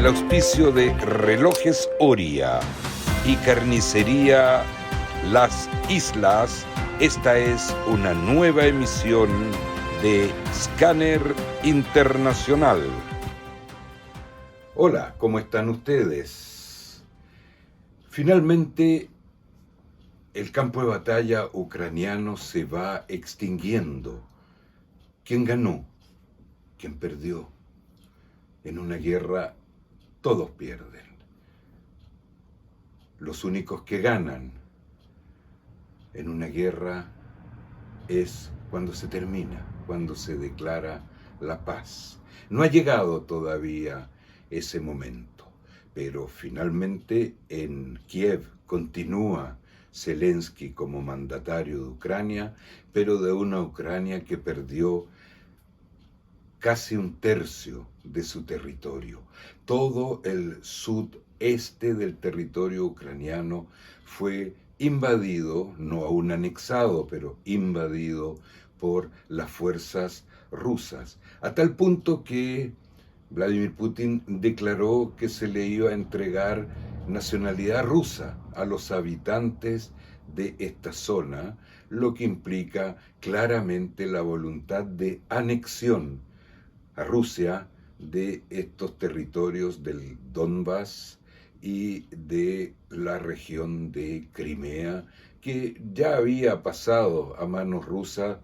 el auspicio de Relojes Oria y Carnicería Las Islas, esta es una nueva emisión de Scanner Internacional. Hola, ¿cómo están ustedes? Finalmente, el campo de batalla ucraniano se va extinguiendo. ¿Quién ganó? ¿Quién perdió? En una guerra todos pierden. Los únicos que ganan en una guerra es cuando se termina, cuando se declara la paz. No ha llegado todavía ese momento, pero finalmente en Kiev continúa Zelensky como mandatario de Ucrania, pero de una Ucrania que perdió casi un tercio de su territorio. Todo el sudeste del territorio ucraniano fue invadido, no aún anexado, pero invadido por las fuerzas rusas, a tal punto que Vladimir Putin declaró que se le iba a entregar nacionalidad rusa a los habitantes de esta zona, lo que implica claramente la voluntad de anexión a Rusia de estos territorios del Donbass y de la región de Crimea, que ya había pasado a manos rusas,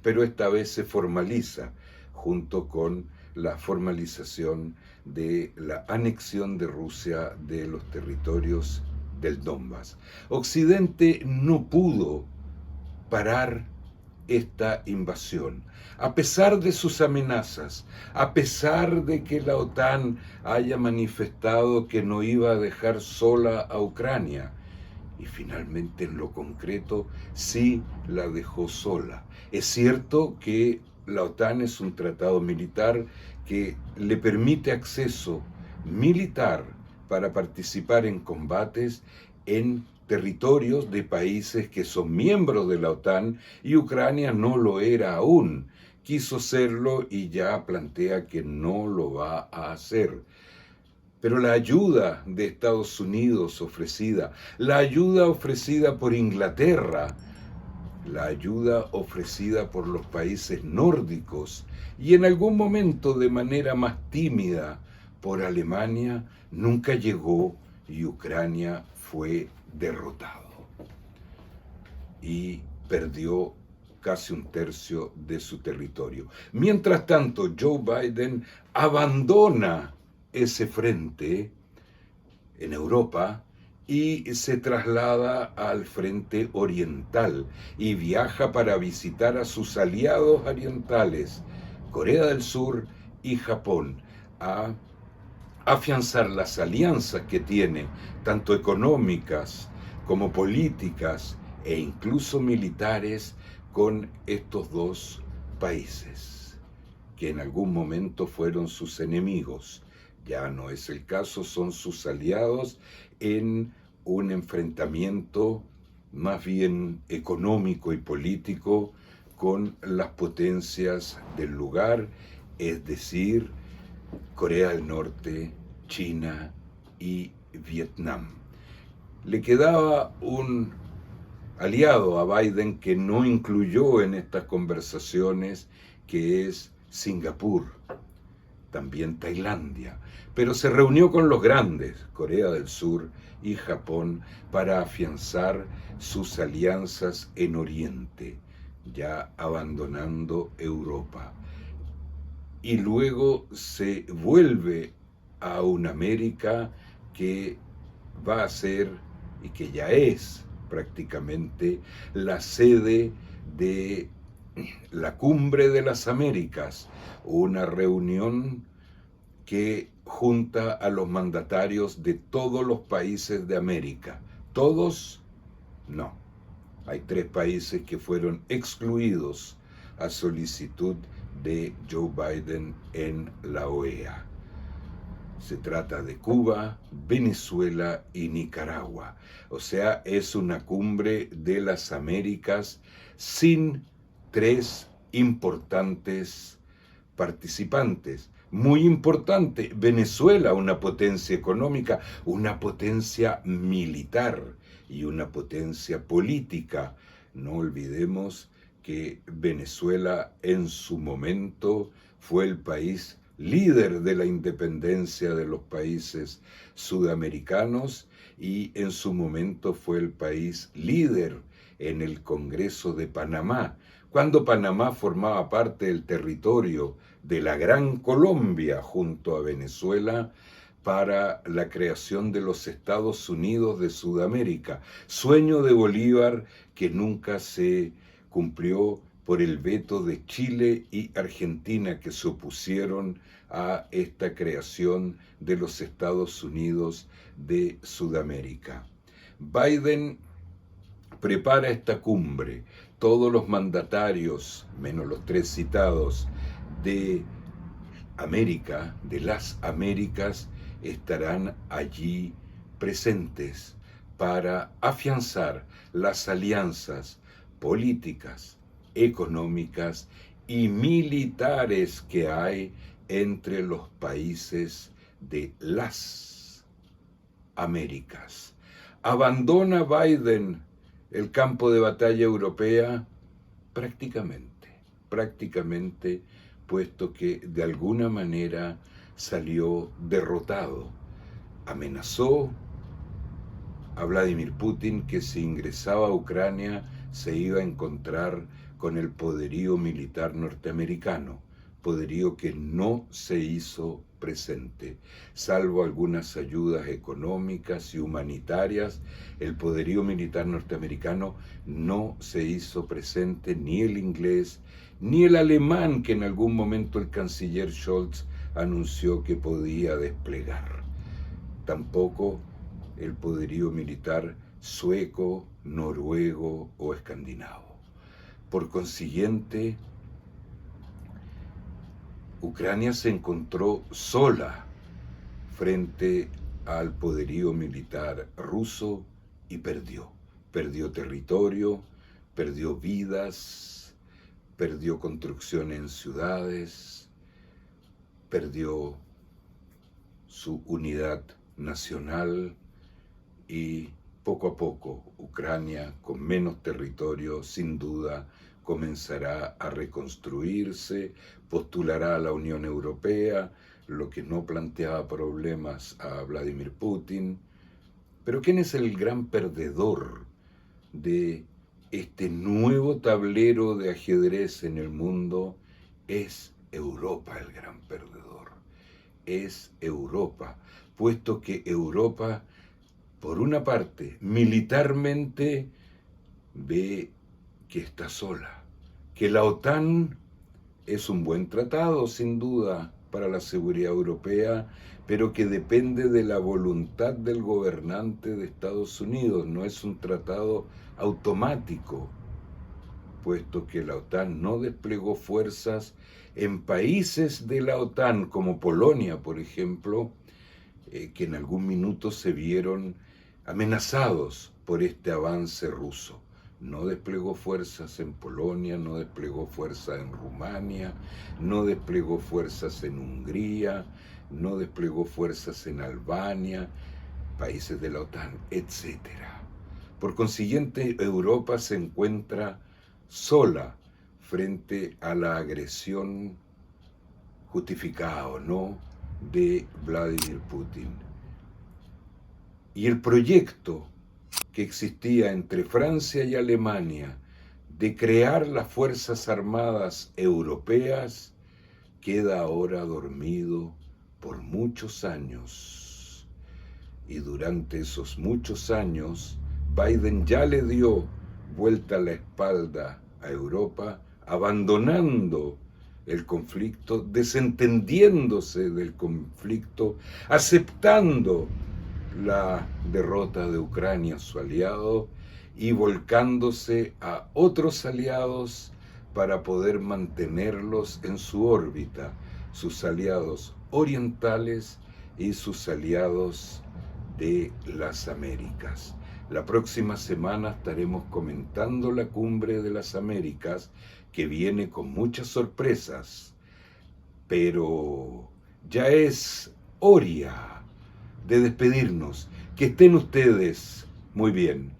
pero esta vez se formaliza junto con la formalización de la anexión de Rusia de los territorios del Donbass. Occidente no pudo parar esta invasión, a pesar de sus amenazas, a pesar de que la OTAN haya manifestado que no iba a dejar sola a Ucrania, y finalmente en lo concreto sí la dejó sola. Es cierto que la OTAN es un tratado militar que le permite acceso militar para participar en combates en territorios de países que son miembros de la OTAN, y Ucrania no lo era aún. Quiso serlo y ya plantea que no lo va a hacer. Pero la ayuda de Estados Unidos ofrecida, la ayuda ofrecida por Inglaterra, la ayuda ofrecida por los países nórdicos y en algún momento de manera más tímida por Alemania, nunca llegó y Ucrania fue derrotado y perdió casi un tercio de su territorio. Mientras tanto, Joe Biden abandona ese frente en Europa y se traslada al frente oriental y viaja para visitar a sus aliados orientales, Corea del Sur y Japón, a afianzar las alianzas que tiene, tanto económicas como políticas e incluso militares, con estos dos países, que en algún momento fueron sus enemigos. Ya no es el caso, son sus aliados en un enfrentamiento más bien económico y político con las potencias del lugar, es decir, Corea del Norte, China y Vietnam. Le quedaba un aliado a Biden que no incluyó en estas conversaciones, que es Singapur, también Tailandia, pero se reunió con los grandes, Corea del Sur y Japón, para afianzar sus alianzas en Oriente, ya abandonando Europa. Y luego se vuelve a una América que va a ser, y que ya es prácticamente, la sede de la Cumbre de las Américas, una reunión que junta a los mandatarios de todos los países de América. ¿Todos? No. Hay 3 países que fueron excluidos a solicitud de Joe Biden en la OEA. Se trata de Cuba, Venezuela y Nicaragua. O sea, es una cumbre de las Américas sin 3 importantes participantes. muy importante. Venezuela, una potencia económica, una potencia militar y una potencia política. No olvidemos que Venezuela en su momento fue el país líder de la independencia de los países sudamericanos y en su momento fue el país líder en el Congreso de Panamá, cuando Panamá formaba parte del territorio de la Gran Colombia junto a Venezuela para la creación de los Estados Unidos de Sudamérica, sueño de Bolívar que nunca se cumplió por el veto de Chile y Argentina que se opusieron a esta creación de los Estados Unidos de Sudamérica. Biden prepara esta cumbre. Todos los mandatarios, menos los 3 citados, de América, de las Américas, estarán allí presentes para afianzar las alianzas políticas, económicas y militares que hay entre los países de las Américas. ¿Abandona Biden el campo de batalla europea? Prácticamente, puesto que de alguna manera salió derrotado. Amenazó a Vladimir Putin que si ingresaba a Ucrania se iba a encontrar con el poderío militar norteamericano, poderío que no se hizo presente. Salvo algunas ayudas económicas y humanitarias, el poderío militar norteamericano no se hizo presente, ni el inglés, ni el alemán, que en algún momento el canciller Scholz anunció que podía desplegar. Tampoco el poderío militar sueco, noruego o escandinavo. Por consiguiente, Ucrania se encontró sola frente al poderío militar ruso y perdió. Perdió territorio, perdió vidas, perdió construcción en ciudades, perdió su unidad nacional y poco a poco Ucrania, con menos territorio, sin duda, comenzará a reconstruirse, postulará a la Unión Europea, lo que no planteaba problemas a Vladimir Putin. Pero ¿quién es el gran perdedor de este nuevo tablero de ajedrez en el mundo? Es Europa el gran perdedor. Es Europa, puesto que Europa, por una parte, militarmente ve que está sola, que la OTAN es un buen tratado, sin duda, para la seguridad europea, pero que depende de la voluntad del gobernante de Estados Unidos, no es un tratado automático, puesto que la OTAN no desplegó fuerzas en países de la OTAN, como Polonia, por ejemplo, que en algún minuto se vieron amenazados por este avance ruso. No desplegó fuerzas en Polonia, no desplegó fuerzas en Rumania, no desplegó fuerzas en Hungría, no desplegó fuerzas en Albania, países de la OTAN, etc. Por consiguiente, Europa se encuentra sola frente a la agresión justificada o no de Vladimir Putin. Y el proyecto que existía entre Francia y Alemania de crear las Fuerzas Armadas Europeas queda ahora dormido por muchos años. Y durante esos muchos años, Biden ya le dio vuelta la espalda a Europa, abandonando el conflicto, desentendiéndose del conflicto, aceptando la derrota de Ucrania, su aliado, y volcándose a otros aliados para poder mantenerlos en su órbita, sus aliados orientales y sus aliados de las Américas. La próxima semana estaremos comentando la Cumbre de las Américas, que viene con muchas sorpresas, pero Ya es hora de despedirnos. Que estén ustedes muy bien.